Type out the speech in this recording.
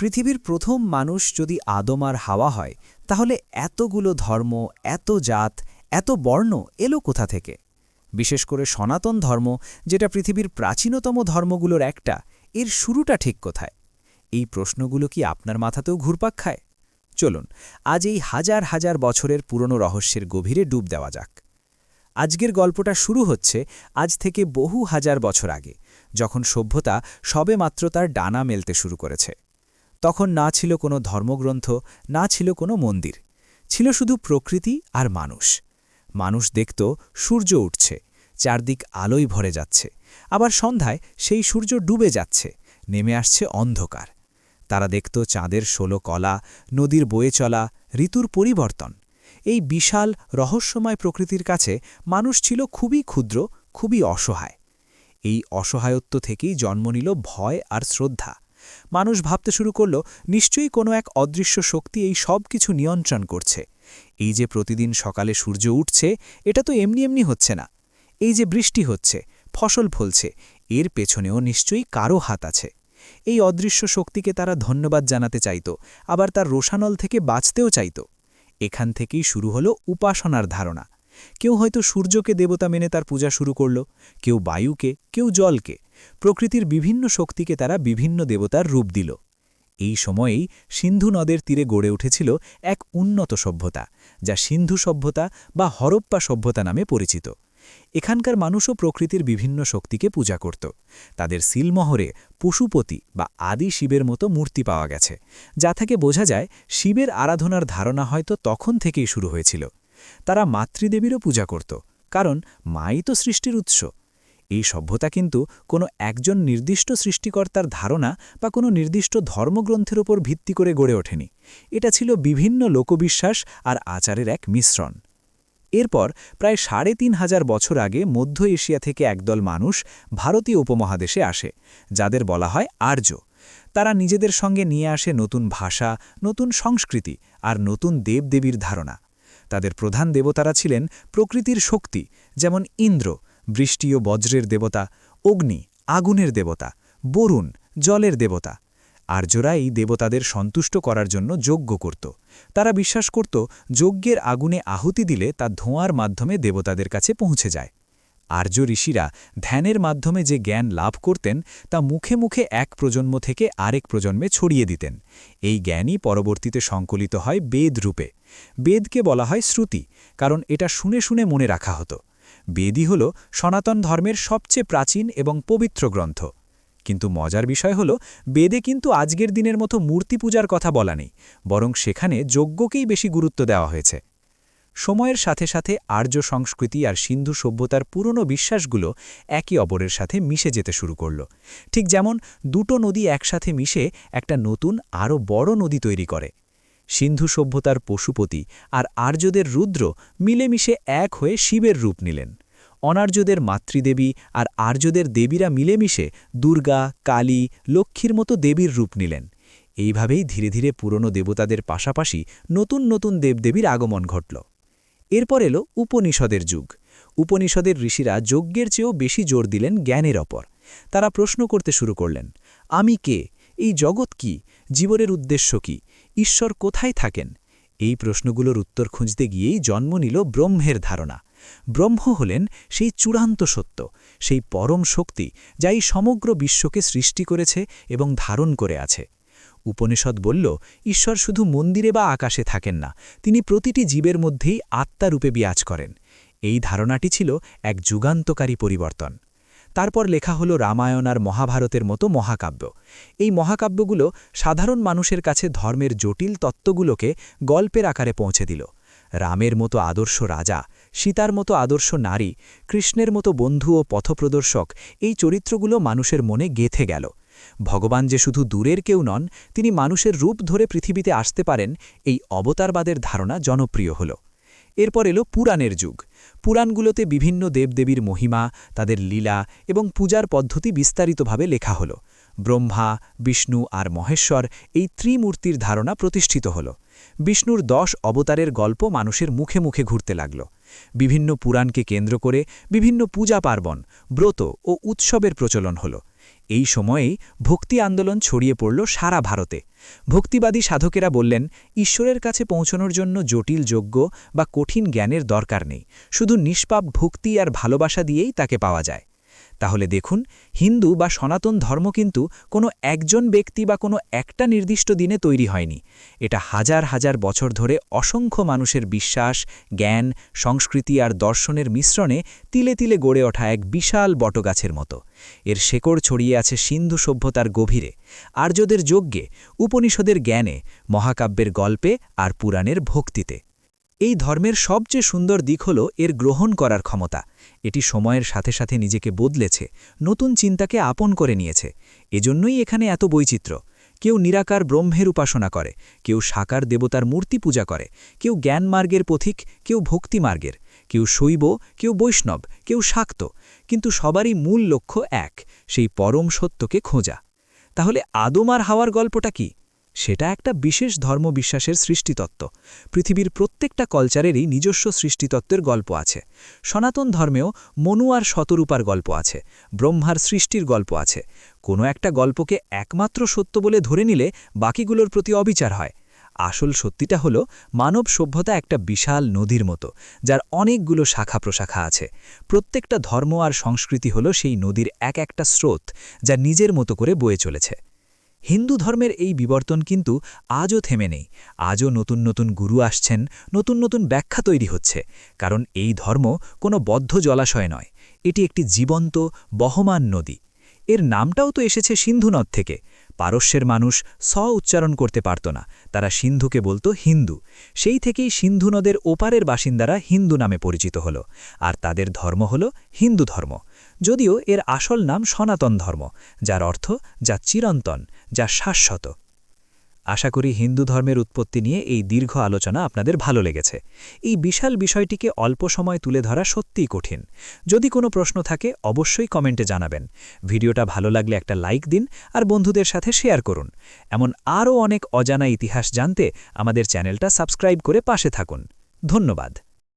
পৃথিবীর প্রথম মানুষ যদি আদম আর হাওয়া হয় তাহলে এতগুলো ধর্ম, এত জাত, এত বর্ণ এলো কোথা থেকে? বিশেষ করে সনাতন ধর্ম, যেটা পৃথিবীর প্রাচীনতম ধর্মগুলোর একটা, এর শুরুটা ঠিক কোথায়? এই প্রশ্নগুলো কি আপনার মাথাতেও ঘুরপাক খায়? চলুন আজ এই হাজার হাজার বছরের পুরনো রহস্যের গভীরে ডুব দেওয়া যাক। আজকের গল্পটা শুরু হচ্ছে আজ থেকে বহু হাজার বছর আগে, যখন সভ্যতা সবেমাত্র তার ডানা মেলতে শুরু করেছে। তখন না ছিল কোনো ধর্মগ্রন্থ, না ছিল কোনো মন্দির, ছিল শুধু প্রকৃতি আর মানুষ। মানুষ দেখত সূর্য উঠছে, চারদিক আলোয় ভরে যাচ্ছে, আবার সন্ধ্যায় সেই সূর্য ডুবে যাচ্ছে, নেমে আসছে অন্ধকার। তারা দেখত চাঁদের ১৬ কলা, নদীর বয়ে চলা, ঋতুর পরিবর্তন। এই বিশাল রহস্যময় প্রকৃতির কাছে মানুষ ছিল খুবই ক্ষুদ্র, খুবই অসহায়। এই অসহায়ত্ব থেকেই জন্ম নিল ভয় আর শ্রদ্ধা। মানুষ ভাবতে শুরু করল, নিশ্চয়ই কোনো এক অদৃশ্য শক্তি এই সব কিছু নিয়ন্ত্রণ করছে। এই যে প্রতিদিন সকালে সূর্য উঠছে, এটা তো এমনি এমনি হচ্ছে না। এই যে বৃষ্টি হচ্ছে, ফসল ফলছে, এর পেছনেও নিশ্চয়ই কারো হাত আছে। এই অদৃশ্য শক্তিকে তারা ধন্যবাদ জানাতে চাইত, আবার তার রোষানল থেকে বাঁচতেও চাইত। এখান থেকেই শুরু হলো উপাসনার ধারণা। কেউ হয়তো সূর্যকে দেবতা মেনে তার পূজা শুরু করল, কেউ বায়ুকে, কেউ জলকে। প্রকৃতির বিভিন্ন শক্তিকে তারা বিভিন্ন দেবতার রূপ দিল। এই সময়েই সিন্ধু নদের তীরে গড়ে উঠেছিল এক উন্নত সভ্যতা, যা সিন্ধু সভ্যতা বা হরপ্পা সভ্যতা নামে পরিচিত। এখানকার মানুষও প্রকৃতির বিভিন্ন শক্তিকে পূজা করত। তাদের সিলমোহরে পশুপতি বা আদি শিবের মতো মূর্তি পাওয়া গেছে, যা থেকে বোঝা যায় শিবের আরাধনার ধারণা হয়তো তখন থেকেই শুরু হয়েছিল। তারা মাতৃদেবীরও পূজা করত, কারণ মাই তো সৃষ্টির উৎস। এই সভ্যতা কিন্তু কোনো একজন নির্দিষ্ট সৃষ্টিকর্তার ধারণা বা কোনো নির্দিষ্ট ধর্মগ্রন্থের ওপর ভিত্তি করে গড়ে ওঠেনি। এটা ছিল বিভিন্ন লোকবিশ্বাস আর আচারের এক মিশ্রণ। এরপর প্রায় ৩৫০০ বছর আগে মধ্য এশিয়া থেকে একদল মানুষ ভারতীয় উপমহাদেশে আসে, যাদের বলা হয় আর্য। তারা নিজেদের সঙ্গে নিয়ে আসে নতুন ভাষা, নতুন সংস্কৃতি আর নতুন দেবদেবীর ধারণা। তাদের প্রধান দেবতারা ছিলেন প্রকৃতির শক্তি, যেমন ইন্দ্র, বৃষ্টি ও বজ্রের দেবতা; অগ্নি, আগুনের দেবতা; বরুণ, জলের দেবতা। আর্যরা এই দেবতাদের সন্তুষ্ট করার জন্য যজ্ঞ করত। তারা বিশ্বাস করত, যজ্ঞের আগুনে আহুতি দিলে তা ধোঁয়ার মাধ্যমে দেবতাদের কাছে পৌঁছে যায়। আর্য ঋষিরা ধ্যানের মাধ্যমে যে জ্ঞান লাভ করতেন, তা মুখে মুখে এক প্রজন্ম থেকে আরেক প্রজন্মে ছড়িয়ে দিতেন। এই জ্ঞানই পরবর্তীতে সংকলিত হয় বেদ রূপে। বেদকে বলা হয় শ্রুতি, কারণ এটা শুনে শুনে মনে রাখা হতো। বেদই হল সনাতন ধর্মের সবচেয়ে প্রাচীন এবং পবিত্র গ্রন্থ। কিন্তু মজার বিষয় হল, বেদে কিন্তু আজকের দিনের মতো মূর্তি পূজার কথা বলা নেই, বরং সেখানে যজ্ঞকেই বেশি গুরুত্ব দেওয়া হয়েছে। সময়ের সাথে সাথে আর্য সংস্কৃতি আর সিন্ধু সভ্যতার পুরনো বিশ্বাসগুলো একে অপরের সাথে মিশে যেতে শুরু করল। ঠিক যেমন দুটো নদী একসাথে মিশে একটা নতুন আরও বড় নদী তৈরি করে। সিন্ধু সভ্যতার পশুপতি আর আর্যদের রুদ্র মিলেমিশে এক হয়ে শিবের রূপ নিলেন। অনার্যদের মাতৃদেবী আর আর্যদের দেবীরা মিলেমিশে দুর্গা, কালী, লক্ষ্মীর মতো দেবীর রূপ নিলেন। এইভাবেই ধীরে ধীরে পুরনো দেবতাদের পাশাপাশি নতুন নতুন দেবদেবীর আগমন ঘটল। এরপর এলো উপনিষদের যুগ। উপনিষদের ঋষিরা যজ্ঞের চেয়েও বেশি জোর দিলেন জ্ঞানের ওপর। তারা প্রশ্ন করতে শুরু করলেন, আমি কে? এই জগৎ কি? জীবনের উদ্দেশ্য কি? ঈশ্বর কোথায় থাকেন? এই প্রশ্নগুলোর উত্তর খুঁজতে গিয়েই জন্ম নিল ব্রহ্মের ধারণা। ব্রহ্ম হলেন সেই চূড়ান্ত সত্য, সেই পরম শক্তি, যা এই সমগ্র বিশ্বকে সৃষ্টি করেছে এবং ধারণ করে আছে। উপনিষদ বলল, ঈশ্বর শুধু মন্দিরে বা আকাশে থাকেন না, তিনি প্রতিটি জীবের মধ্যেই আত্মারূপে বিরাজ করেন। এই ধারণাটি ছিল এক যুগান্তকারী পরিবর্তন। তারপর লেখা হলো রামায়ণ আর মহাভারতের মতো মহাকাব্য। এই মহাকাব্যগুলো সাধারণ মানুষের কাছে ধর্মের জটিল তত্ত্বগুলোকে গল্পের আকারে পৌঁছে দিল। রামের মতো আদর্শ রাজা, সীতার মতো আদর্শ নারী, কৃষ্ণের মতো বন্ধু ও পথপ্রদর্শক, এই চরিত্রগুলো মানুষের মনে গেঁথে গেল। ভগবান যে শুধু দূরের কেউ নন, তিনি মানুষের রূপ ধরে পৃথিবীতে আসতে পারেন, এই অবতারবাদের ধারণা জনপ্রিয় হল। এরপর এলো পুরাণের যুগ। পুরাণগুলোতে বিভিন্ন দেবদেবীর মহিমা, তাদের লীলা এবং পূজার পদ্ধতি বিস্তারিতভাবে লেখা হল। ব্রহ্মা, বিষ্ণু আর মহেশ্বর, এই ত্রিমূর্তির ধারণা প্রতিষ্ঠিত হল। বিষ্ণুর ১০ অবতারের গল্প মানুষের মুখে মুখে ঘুরতে লাগল। বিভিন্ন পুরাণকে কেন্দ্র করে বিভিন্ন পূজা পার্বণ, ব্রত ও উৎসবের প্রচলন হল। এই সময়েই ভক্তি আন্দোলন ছড়িয়ে পড়ল সারা ভারতে। ভক্তিবাদী সাধকেরা বললেন, ঈশ্বরের কাছে পৌঁছানোর জন্য জটিল যজ্ঞ বা কঠিন জ্ঞানের দরকার নেই, শুধু নিষ্পাপ ভক্তি আর ভালোবাসা দিয়েই তাকে পাওয়া যায়। তাহলে দেখুন, হিন্দু বা সনাতন ধর্ম কিন্তু কোনো একজন ব্যক্তি বা কোনো একটা নির্দিষ্ট দিনে তৈরি হয়নি। এটা হাজার হাজার বছর ধরে অসংখ্য মানুষের বিশ্বাস, জ্ঞান, সংস্কৃতি আর দর্শনের মিশ্রণে তিলে তিলে গড়ে ওঠা এক বিশাল বটগাছের মতো। এর শেকড় ছড়িয়ে আছে সিন্ধু সভ্যতার গভীরে, আর্যদের যজ্ঞে, উপনিষদের জ্ঞানে, মহাকাব্যের গল্পে আর পুরাণের ভক্তিতে। এই ধর্মের সবচেয়ে সুন্দর দিক হল এর গ্রহণ করার ক্ষমতা। এটি সময়ের সাথে সাথে নিজেকে বদলেছে, নতুন চিন্তাকে আপন করে নিয়েছে। এজন্যই এখানে এত বৈচিত্র্য। কেউ নিরাকার ব্রহ্মের উপাসনা করে, কেউ সাকার দেবতার মূর্তি পূজা করে, কেউ জ্ঞানমার্গের পথিক, কেউ ভক্তিমার্গের, কেউ শৈব, কেউ বৈষ্ণব, কেউ শাক্ত, কিন্তু সবারই মূল লক্ষ্য এক, সেই পরম সত্যকে খোঁজা। তাহলে আদম আর হাওয়ার গল্পটা কি? সেটা একটা বিশেষ ধর্মবিশ্বাসের সৃষ্টিতত্ত্ব। পৃথিবীর প্রত্যেকটা কালচারেরই নিজস্ব সৃষ্টিতত্ত্বের গল্প আছে। সনাতন ধর্মেও মনু আর শতরূপার গল্প আছে, ব্রহ্মার সৃষ্টির গল্প আছে। কোনো একটা গল্পকে একমাত্র সত্য বলে ধরে নিলে বাকিগুলোর প্রতি অবিচার হয়। আসল সত্যিটা হলো, মানব সভ্যতা একটা বিশাল নদীর মতো, যার অনেকগুলো শাখা প্রশাখা আছে। প্রত্যেকটা ধর্ম আর সংস্কৃতি হলো সেই নদীর এক একটা স্রোত, যা নিজের মতো করে বয়ে চলেছে। হিন্দু ধর্মের এই বিবর্তন কিন্তু আজও থেমে নেই। আজও নতুন নতুন গুরু আসছেন, নতুন নতুন ব্যাখ্যা তৈরি হচ্ছে। কারণ এই ধর্ম কোনো বদ্ধ জলাশয় নয়, এটি একটি জীবন্ত, বহমান নদী। এর নামটাও তো এসেছে সিন্ধু নদ থেকে। পারস্যের মানুষ উচ্চারণ করতে পারত না, তারা সিন্ধুকে বলতো হিন্দু। সেই থেকেই সিন্ধু নদের ওপারের বাসিন্দারা হিন্দু নামে পরিচিত হল, আর তাদের ধর্ম হল হিন্দু ধর্ম। যদিও এর আসল নাম সনাতন ধর্ম, যার অর্থ যা চিরন্তন, যা শাশ্বত। আশা করি হিন্দু ধর্মের উৎপত্তি নিয়ে এই দীর্ঘ আলোচনা আপনাদের ভালো লেগেছে। এই বিশাল বিষয়টিকে অল্প সময় তুলে ধরা সত্যিই কঠিন। যদি কোনো প্রশ্ন থাকে অবশ্যই কমেন্টে জানাবেন। ভিডিওটা ভালো লাগলে একটা লাইক দিন আর বন্ধুদের সাথে শেয়ার করুন। এমন আরও অনেক অজানা ইতিহাস জানতে আমাদের চ্যানেলটা সাবস্ক্রাইব করে পাশে থাকুন। ধন্যবাদ।